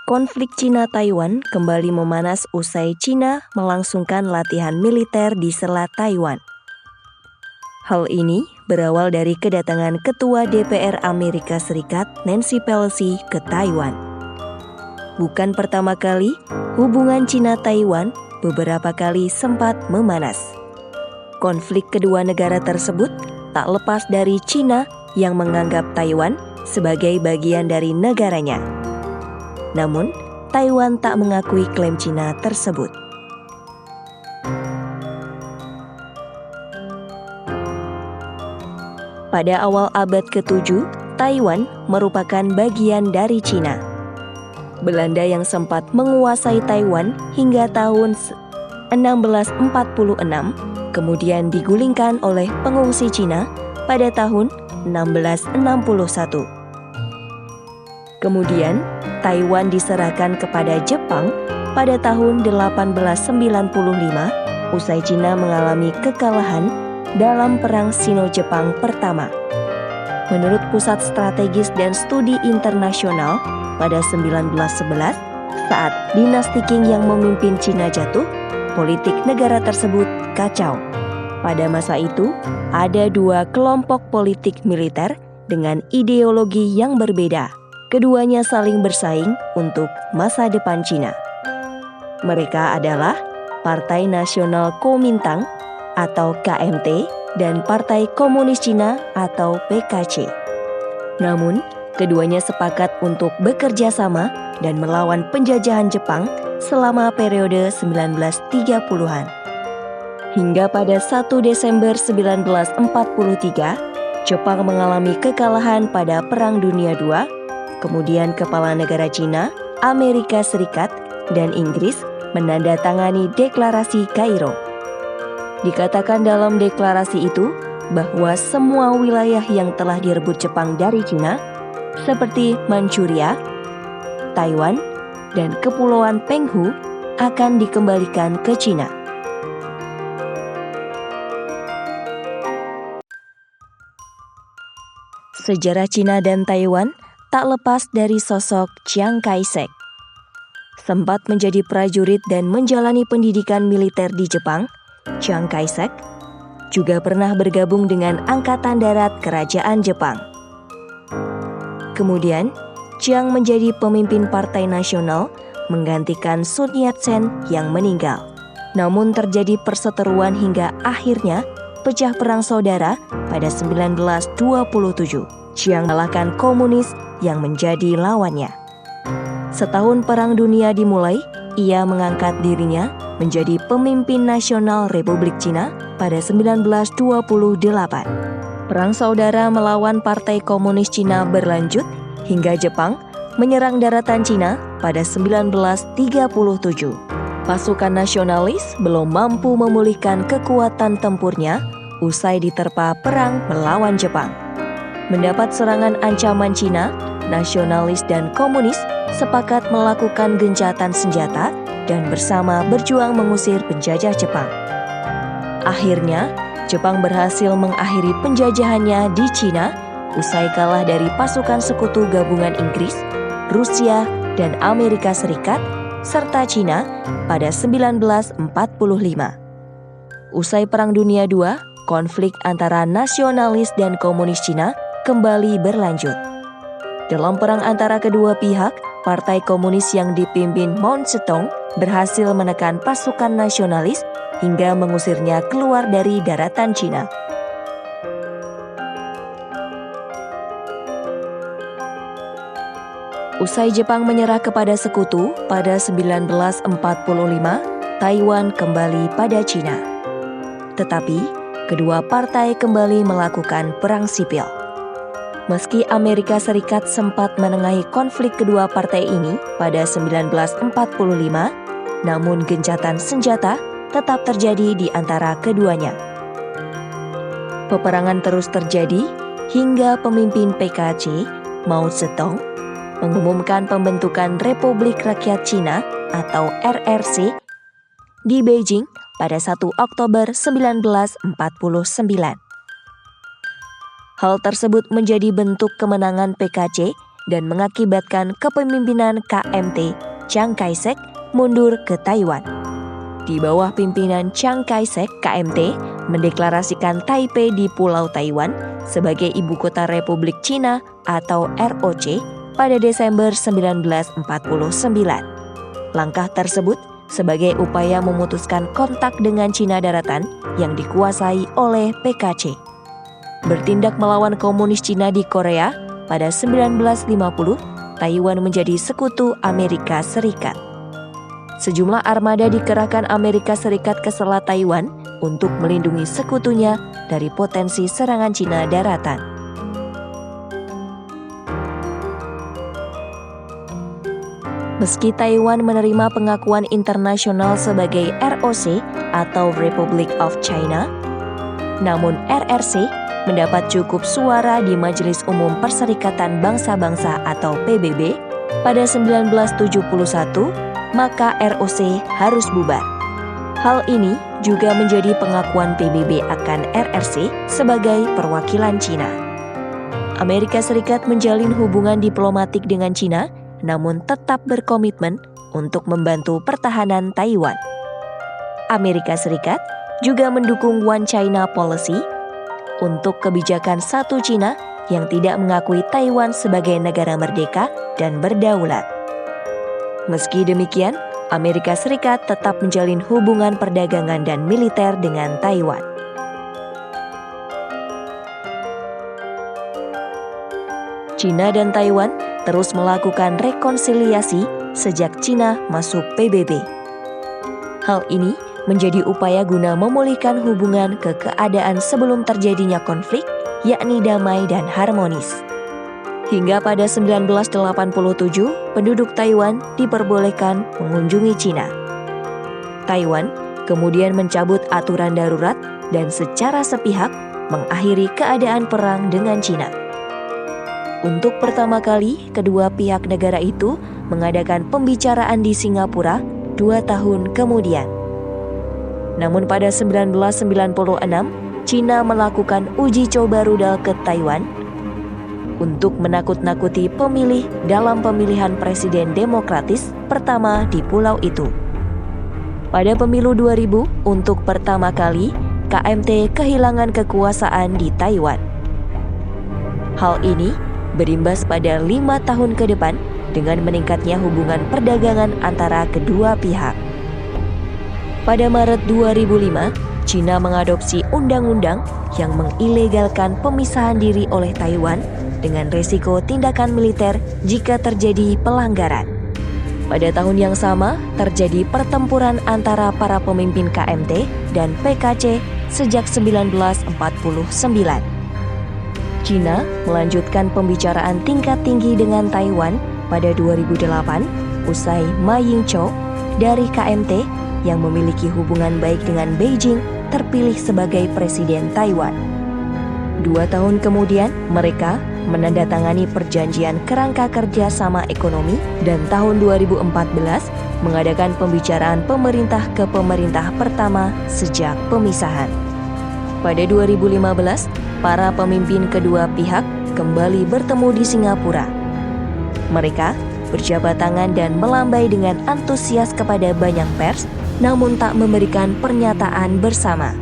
Konflik Cina-Taiwan kembali memanas usai Cina melangsungkan latihan militer di Selat Taiwan. Hal ini berawal dari kedatangan Ketua DPR Amerika Serikat Nancy Pelosi ke Taiwan. Bukan pertama kali hubungan Cina-Taiwan beberapa kali sempat memanas. Konflik kedua negara tersebut tak lepas dari Cina yang menganggap Taiwan sebagai bagian dari negaranya. Namun, Taiwan tak mengakui klaim Cina tersebut. Pada awal abad ke-7, Taiwan merupakan bagian dari Cina. Belanda yang sempat menguasai Taiwan hingga tahun 1646, kemudian digulingkan oleh pengungsi Cina pada tahun 1661. Kemudian, Taiwan diserahkan kepada Jepang pada tahun 1895 usai Cina mengalami kekalahan dalam Perang Sino-Jepang pertama. Menurut Pusat Strategis dan Studi Internasional, pada 1911, saat dinasti Qing yang memimpin Cina jatuh, politik negara tersebut kacau. Pada masa itu, ada dua kelompok politik militer dengan ideologi yang berbeda. Keduanya saling bersaing untuk masa depan Cina. Mereka adalah Partai Nasional Kuomintang atau KMT dan Partai Komunis Cina atau PKC. Namun, keduanya sepakat untuk bekerja sama dan melawan penjajahan Jepang selama periode 1930-an. Hingga pada 1 Desember 1943, Jepang mengalami kekalahan pada Perang Dunia II. Kemudian kepala negara Cina, Amerika Serikat, dan Inggris menandatangani Deklarasi Kairo. Dikatakan dalam deklarasi itu bahwa semua wilayah yang telah direbut Jepang dari Cina, seperti Manchuria, Taiwan, dan Kepulauan Penghu akan dikembalikan ke Cina. Sejarah Cina dan Taiwan tak lepas dari sosok Chiang Kai-shek. Sempat menjadi prajurit dan menjalani pendidikan militer di Jepang, Chiang Kai-shek juga pernah bergabung dengan Angkatan Darat Kerajaan Jepang. Kemudian, Chiang menjadi pemimpin Partai Nasional menggantikan Sun Yat-sen yang meninggal. Namun terjadi perseteruan hingga akhirnya pecah perang saudara pada 1927. Chiang mengalahkan komunis yang menjadi lawannya. Setahun Perang Dunia dimulai, ia mengangkat dirinya menjadi pemimpin nasional Republik Cina pada 1928. Perang saudara melawan Partai Komunis Cina berlanjut hingga Jepang menyerang daratan Cina pada 1937. Pasukan nasionalis belum mampu memulihkan kekuatan tempurnya usai diterpa perang melawan Jepang. Mendapat serangan ancaman Cina, nasionalis dan komunis sepakat melakukan gencatan senjata dan bersama berjuang mengusir penjajah Jepang. Akhirnya, Jepang berhasil mengakhiri penjajahannya di Cina usai kalah dari pasukan sekutu gabungan Inggris, Rusia, dan Amerika Serikat, serta Cina pada 1945. Usai Perang Dunia II, konflik antara nasionalis dan komunis Cina kembali berlanjut. Dalam perang antara kedua pihak, Partai Komunis yang dipimpin Mao Zedong berhasil menekan pasukan nasionalis hingga mengusirnya keluar dari daratan Cina. Usai Jepang menyerah kepada sekutu pada 1945, Taiwan kembali pada Cina. Tetapi, kedua partai kembali melakukan perang sipil. Meski Amerika Serikat sempat menengahi konflik kedua partai ini pada 1945, namun gencatan senjata tetap terjadi di antara keduanya. Peperangan terus terjadi hingga pemimpin PKC, Mao Zedong, mengumumkan pembentukan Republik Rakyat Cina atau RRC di Beijing pada 1 Oktober 1949. Hal tersebut menjadi bentuk kemenangan PKC dan mengakibatkan kepemimpinan KMT Chiang Kai-shek mundur ke Taiwan. Di bawah pimpinan Chiang Kai-shek, KMT mendeklarasikan Taipei di Pulau Taiwan sebagai ibu kota Republik Cina atau ROC pada Desember 1949. Langkah tersebut sebagai upaya memutuskan kontak dengan Cina daratan yang dikuasai oleh PKC. Bertindak melawan komunis Cina di Korea, pada 1950, Taiwan menjadi sekutu Amerika Serikat. Sejumlah armada dikerahkan Amerika Serikat ke Selat Taiwan untuk melindungi sekutunya dari potensi serangan Cina daratan. Meski Taiwan menerima pengakuan internasional sebagai ROC atau Republic of China, namun RRC mendapat cukup suara di Majelis Umum Perserikatan Bangsa-Bangsa atau PBB pada 1971, maka ROC harus bubar. Hal ini juga menjadi pengakuan PBB akan RRC sebagai perwakilan Cina. Amerika Serikat menjalin hubungan diplomatik dengan Cina, namun tetap berkomitmen untuk membantu pertahanan Taiwan. Amerika Serikat juga mendukung One China Policy untuk kebijakan satu Cina yang tidak mengakui Taiwan sebagai negara merdeka dan berdaulat. Meski demikian, Amerika Serikat tetap menjalin hubungan perdagangan dan militer dengan Taiwan. Cina dan Taiwan terus melakukan rekonsiliasi sejak Cina masuk PBB. Hal ini menjadi upaya guna memulihkan hubungan ke keadaan sebelum terjadinya konflik, yakni damai dan harmonis. Hingga pada 1987, penduduk Taiwan diperbolehkan mengunjungi Cina. Taiwan kemudian mencabut aturan darurat dan secara sepihak mengakhiri keadaan perang dengan Cina. Untuk pertama kali, kedua pihak negara itu mengadakan pembicaraan di Singapura 2 tahun kemudian. Namun pada 1996, Cina melakukan uji coba rudal ke Taiwan untuk menakut-nakuti pemilih dalam pemilihan presiden demokratis pertama di pulau itu. Pada pemilu 2000, untuk pertama kali, KMT kehilangan kekuasaan di Taiwan. Hal ini berimbas pada 5 tahun ke depan dengan meningkatnya hubungan perdagangan antara kedua pihak. Pada Maret 2005, Cina mengadopsi undang-undang yang mengilegalkan pemisahan diri oleh Taiwan dengan resiko tindakan militer jika terjadi pelanggaran. Pada tahun yang sama, terjadi pertempuran antara para pemimpin KMT dan PKC sejak 1949. Cina melanjutkan pembicaraan tingkat tinggi dengan Taiwan pada 2008 usai Ma Ying-jeou dari KMT yang memiliki hubungan baik dengan Beijing terpilih sebagai presiden Taiwan. 2 tahun kemudian mereka menandatangani perjanjian kerangka kerja sama ekonomi dan tahun 2014 mengadakan pembicaraan pemerintah ke pemerintah pertama sejak pemisahan. Pada 2015, para pemimpin kedua pihak kembali bertemu di Singapura. Mereka berjabat tangan dan melambai dengan antusias kepada banyak pers, namun tak memberikan pernyataan bersama.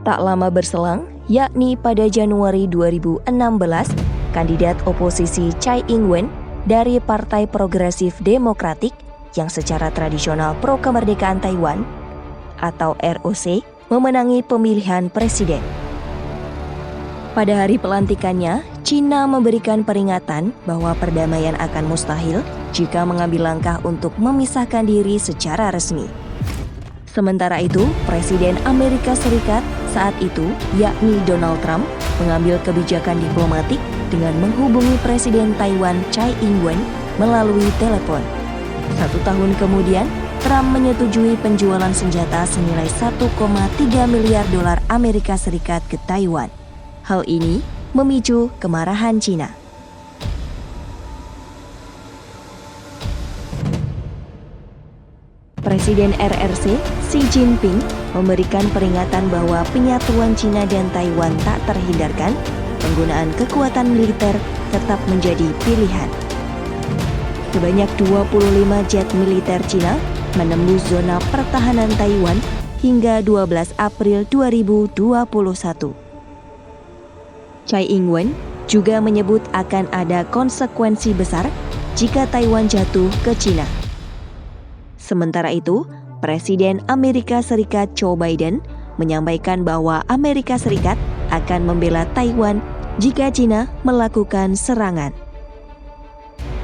Tak lama berselang, yakni pada Januari 2016, kandidat oposisi Tsai Ing-wen dari Partai Progresif Demokratik yang secara tradisional pro-kemerdekaan Taiwan atau ROC memenangi pemilihan presiden. Pada hari pelantikannya, Cina memberikan peringatan bahwa perdamaian akan mustahil jika mengambil langkah untuk memisahkan diri secara resmi. Sementara itu, Presiden Amerika Serikat saat itu, yakni Donald Trump, mengambil kebijakan diplomatik dengan menghubungi Presiden Taiwan Tsai Ing-wen melalui telepon. 1 tahun kemudian, Trump menyetujui penjualan senjata senilai 1,3 miliar dolar Amerika Serikat ke Taiwan. Hal ini memicu kemarahan Cina. Presiden RRC Xi Jinping memberikan peringatan bahwa penyatuan Cina dan Taiwan tak terhindarkan, penggunaan kekuatan militer tetap menjadi pilihan. Sebanyak 25 jet militer Cina menembus zona pertahanan Taiwan hingga 12 April 2021. Tsai Ing-wen juga menyebut akan ada konsekuensi besar jika Taiwan jatuh ke Cina. Sementara itu, Presiden Amerika Serikat Joe Biden menyampaikan bahwa Amerika Serikat akan membela Taiwan jika Cina melakukan serangan.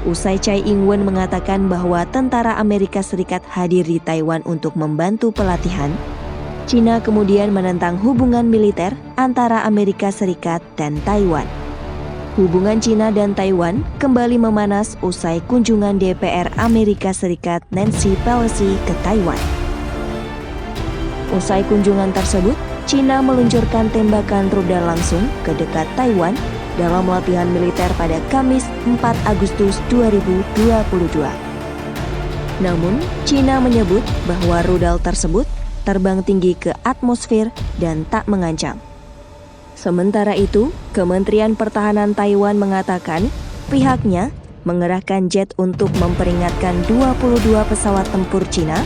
Usai Tsai Ing-wen mengatakan bahwa tentara Amerika Serikat hadir di Taiwan untuk membantu pelatihan, Cina kemudian menentang hubungan militer antara Amerika Serikat dan Taiwan. Hubungan Cina dan Taiwan kembali memanas usai kunjungan DPR Amerika Serikat Nancy Pelosi ke Taiwan. Usai kunjungan tersebut, Cina meluncurkan tembakan rudal langsung ke dekat Taiwan dalam latihan militer pada Kamis 4 Agustus 2022. Namun, Cina menyebut bahwa rudal tersebut terbang tinggi ke atmosfer dan tak mengancam. Sementara itu, Kementerian Pertahanan Taiwan mengatakan pihaknya mengerahkan jet untuk memperingatkan 22 pesawat tempur Cina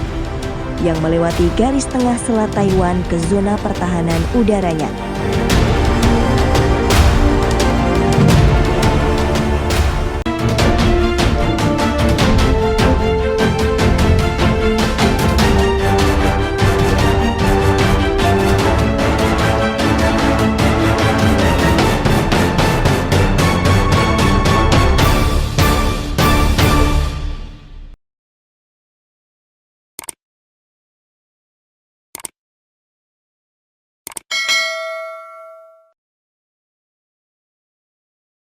yang melewati garis tengah selat Taiwan ke zona pertahanan udaranya.